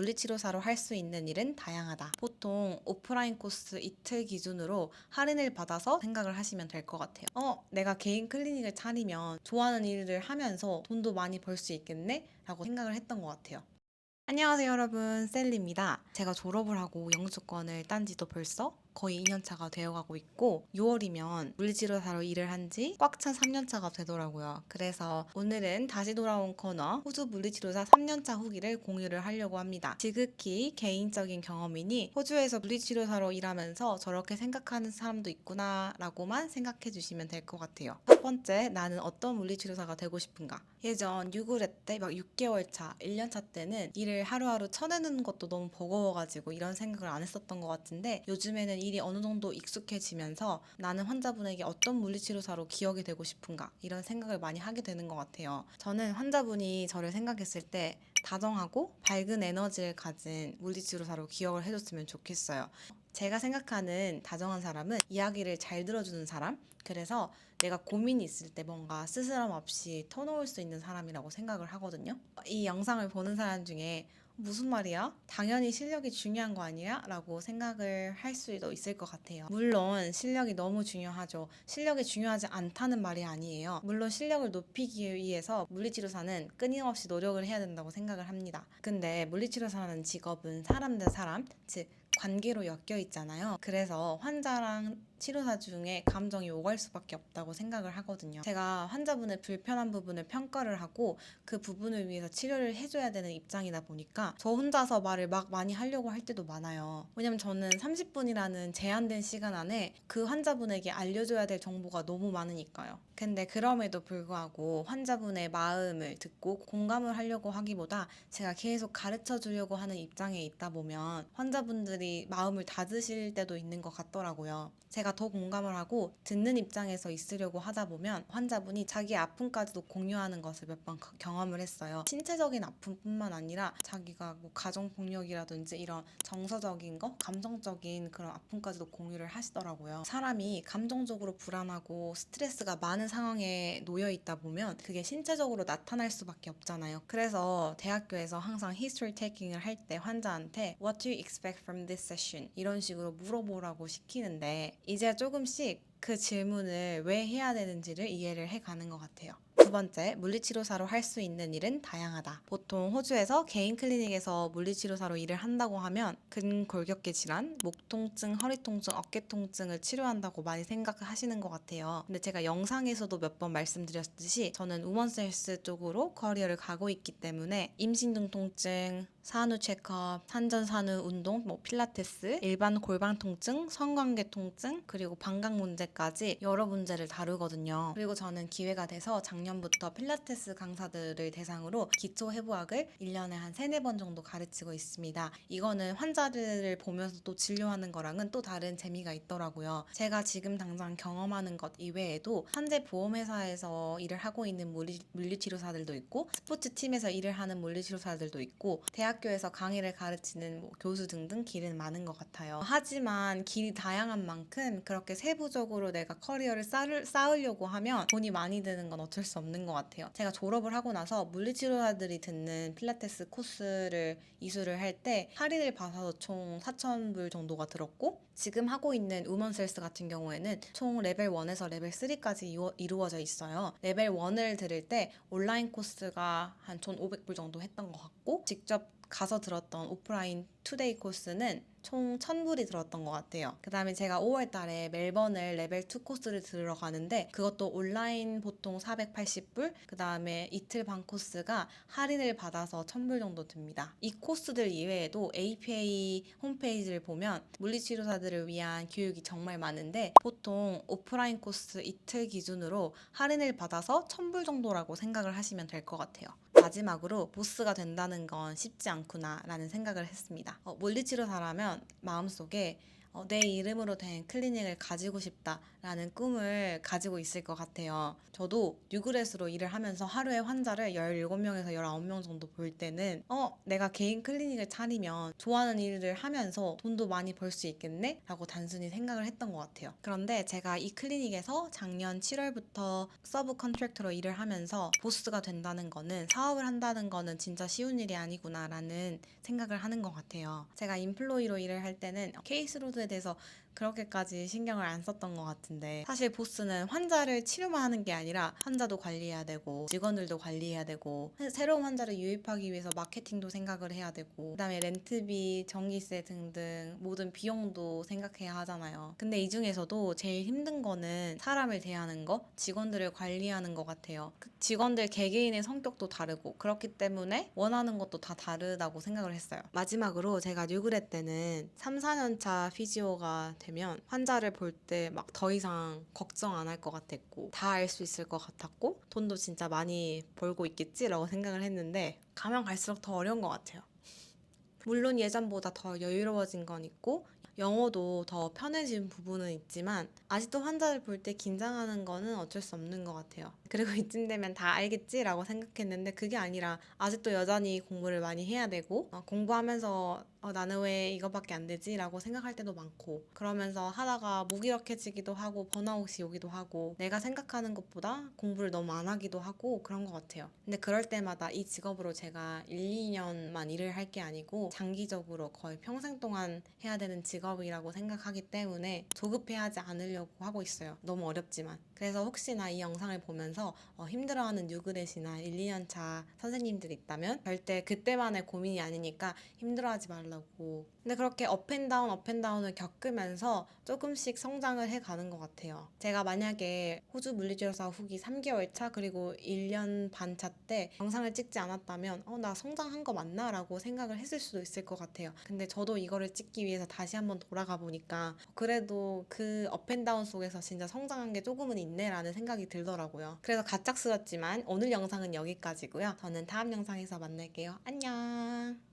물리치료사로 할 수 있는 일은 다양하다. 보통 오프라인 코스 이틀 기준으로 할인을 받아서 생각을 하시면 될 것 같아요. 내가 개인 클리닉을 차리면 좋아하는 일을 하면서 돈도 많이 벌 수 있겠네? 라고 생각을 했던 것 같아요. 안녕하세요 여러분, 셀리입니다. 제가 졸업을 하고 영주권을 딴 지도 벌써 거의 2년 차가 되어가고 있고 6월이면 물리치료사로 일을 한 지 꽉 찬 3년 차가 되더라고요. 그래서 오늘은 다시 돌아온 코너 호주 물리치료사 3년 차 후기를 공유를 하려고 합니다. 지극히 개인적인 경험이니 호주에서 물리치료사로 일하면서 저렇게 생각하는 사람도 있구나 라고만 생각해 주시면 될 것 같아요. 첫 번째, 나는 어떤 물리치료사가 되고 싶은가? 예전 6월 때 막 6개월 차, 1년 차 때는 일을 하루하루 쳐내는 것도 너무 버거워가지고 이런 생각을 안 했었던 것 같은데 요즘에는 일이 어느 정도 익숙해지면서 나는 환자분에게 어떤 물리치료사로 기억이 되고 싶은가 이런 생각을 많이 하게 되는 것 같아요. 저는 환자분이 저를 생각했을 때 다정하고 밝은 에너지를 가진 물리치료사로 기억을 해줬으면 좋겠어요. 제가 생각하는 다정한 사람은 이야기를 잘 들어주는 사람? 그래서 내가 고민이 있을 때 뭔가 스스럼 없이 터놓을 수 있는 사람이라고 생각을 하거든요. 이 영상을 보는 사람 중에 무슨 말이야? 당연히 실력이 중요한 거 아니야? 라고 생각을 할 수도 있을 것 같아요. 물론 실력이 너무 중요하죠. 실력이 중요하지 않다는 말이 아니에요. 물론 실력을 높이기 위해서 물리치료사는 끊임없이 노력을 해야 된다고 생각을 합니다. 근데 물리치료사라는 직업은 사람 대 사람, 즉 관계로 엮여 있잖아요. 그래서 환자랑 치료사 중에 감정이 오갈 수밖에 없다고 생각을 하거든요. 제가 환자분의 불편한 부분을 평가를 하고 그 부분을 위해서 치료를 해줘야 되는 입장이다 보니까 저 혼자서 말을 막 많이 하려고 할 때도 많아요. 왜냐면 저는 30분이라는 제한된 시간 안에 그 환자분에게 알려줘야 될 정보가 너무 많으니까요. 근데 그럼에도 불구하고 환자분의 마음을 듣고 공감을 하려고 하기보다 제가 계속 가르쳐 주려고 하는 입장에 있다 보면 환자분들이 마음을 닫으실 때도 있는 것 같더라고요. 제가 더 공감을 하고 듣는 입장에서 있으려고 하다 보면 환자분이 자기 아픔까지도 공유하는 것을 몇 번 경험을 했어요. 신체적인 아픔뿐만 아니라 자기가 뭐 가정폭력이라든지 이런 정서적인 거, 감성적인 그런 아픔까지도 공유를 하시더라고요. 사람이 감정적으로 불안하고 스트레스가 많은 상황에 놓여 있다 보면 그게 신체적으로 나타날 수밖에 없잖아요. 그래서 대학교에서 항상 history taking을 할 때 환자한테 What do you expect from this session? 이런 식으로 물어보라고 시키는데 이제 조금씩 그 질문을 왜 해야 되는지를 이해를 해가는 것 같아요. 두 번째, 물리치료사로 할 수 있는 일은 다양하다. 보통 호주에서 개인 클리닉에서 물리치료사로 일을 한다고 하면 근골격계 질환, 목 통증, 허리 통증, 어깨 통증을 치료한다고 많이 생각하시는 것 같아요. 근데 제가 영상에서도 몇 번 말씀드렸듯이 저는 우먼셀스 쪽으로 커리어를 가고 있기 때문에 임신 중 통증, 산후 체크업, 산전 산후 운동, 필라테스, 일반 골반 통증, 성관계 통증, 그리고 방광 문제까지 여러 문제를 다루거든요. 그리고 저는 기회가 돼서 작년부터 필라테스 강사들을 대상으로 기초 해부학을 1년에 한 3-4번 정도 가르치고 있습니다. 이거는 환자들을 보면서 또 진료하는 거랑은 또 다른 재미가 있더라고요. 제가 지금 당장 경험하는 것 이외에도 현재 보험회사에서 일을 하고 있는 물리치료사들도 있고 스포츠팀에서 일을 하는 물리치료사들도 있고 대학교에서 강의를 가르치는 교수 등등 길은 많은 것 같아요. 하지만 길이 다양한 만큼 그렇게 세부적으로 내가 커리어를 쌓으려고 하면 돈이 많이 드는 건 어쩔 수 없는 것 같아요. 제가 졸업을 하고 나서 물리치료사들이 듣는 필라테스 코스를 이수를 할 때 할인을 받아서 총 4,000불 정도가 들었고 지금 하고 있는 우먼셀스 같은 경우에는 총 레벨 1에서 레벨 3까지 이루어져 있어요. 레벨 1을 들을 때 온라인 코스가 한 1,500불 정도 했던 것 같고 직접 가서 들었던 오프라인 투데이 코스는 총 1,000불이 들었던 것 같아요. 그 다음에 제가 5월 달에 멜번을 레벨 2 코스를 들으러 가는데 그것도 온라인 보통 480불, 그 다음에 이틀 반 코스가 할인을 받아서 1,000불 정도 듭니다. 이 코스들 이외에도 APA 홈페이지를 보면 물리치료사들을 위한 교육이 정말 많은데 보통 오프라인 코스 이틀 기준으로 할인을 받아서 1,000불 정도라고 생각을 하시면 될 것 같아요. 마지막으로 보스가 된다는 건 쉽지 않구나 라는 생각을 했습니다. 물리치료사라면 마음속에 내 이름으로 된 클리닉을 가지고 싶다라는 꿈을 가지고 있을 것 같아요. 저도 뉴그렛으로 일을 하면서 하루에 환자를 17명에서 19명 정도 볼 때는 내가 개인 클리닉을 차리면 좋아하는 일을 하면서 돈도 많이 벌 수 있겠네? 라고 단순히 생각을 했던 것 같아요. 그런데 제가 이 클리닉에서 작년 7월부터 서브 컨트랙터로 일을 하면서 보스가 된다는 거는, 사업을 한다는 거는 진짜 쉬운 일이 아니구나라는 생각을 하는 것 같아요. 제가 인플로이로 일을 할 때는 케이스로드에 대해서 그렇게까지 신경을 안 썼던 것 같은데, 사실 보스는 환자를 치료만 하는 게 아니라 환자도 관리해야 되고 직원들도 관리해야 되고 새로운 환자를 유입하기 위해서 마케팅도 생각을 해야 되고, 그다음에 렌트비, 전기세 등등 모든 비용도 생각해야 하잖아요. 근데 이 중에서도 제일 힘든 거는 사람을 대하는 거, 직원들을 관리하는 것 같아요. 그 직원들 개개인의 성격도 다르고 그렇기 때문에 원하는 것도 다 다르다고 생각을 했어요. 마지막으로 제가 뉴그렛 때는 3, 4년 차 피지오가 되면 환자를 볼 때 막 더 이상 걱정 안 할 것 같았고 다 알 수 있을 것 같았고 돈도 진짜 많이 벌고 있겠지라고 생각을 했는데, 가면 갈수록 더 어려운 것 같아요. 물론 예전보다 더 여유로워진 건 있고 영어도 더 편해진 부분은 있지만 아직도 환자를 볼 때 긴장하는 거는 어쩔 수 없는 것 같아요. 그리고 이쯤 되면 다 알겠지라고 생각했는데 그게 아니라 아직도 여전히 공부를 많이 해야 되고, 공부하면서 나는 왜 이거밖에 안 되지? 라고 생각할 때도 많고, 그러면서 하다가 무기력해지기도 하고 번아웃이 오기도 하고 내가 생각하는 것보다 공부를 너무 안 하기도 하고 그런 것 같아요. 근데 그럴 때마다 이 직업으로 제가 1, 2년만 일을 할 게 아니고 장기적으로 거의 평생 동안 해야 되는 직업이라고 생각하기 때문에 조급해하지 않으려고 하고 있어요. 너무 어렵지만. 그래서 혹시나 이 영상을 보면서 힘들어하는 뉴그렛이나 1, 2년 차 선생님들 있다면 절대 그때만의 고민이 아니니까 힘들어하지 말라고. 근데 그렇게 업앤다운 업앤다운을 겪으면서 조금씩 성장을 해가는 것 같아요. 제가 만약에 호주 물리치료사 후기 3개월 차 그리고 1년 반 차 때 영상을 찍지 않았다면 나 성장한 거 맞나? 라고 생각을 했을 수도 있을 것 같아요. 근데 저도 이거를 찍기 위해서 다시 한번 돌아가 보니까 그래도 그 업앤다운 속에서 진짜 성장한 게 조금은 있네 라는 생각이 들더라고요. 그래서 갑작스럽지만 오늘 영상은 여기까지고요. 저는 다음 영상에서 만날게요. 안녕.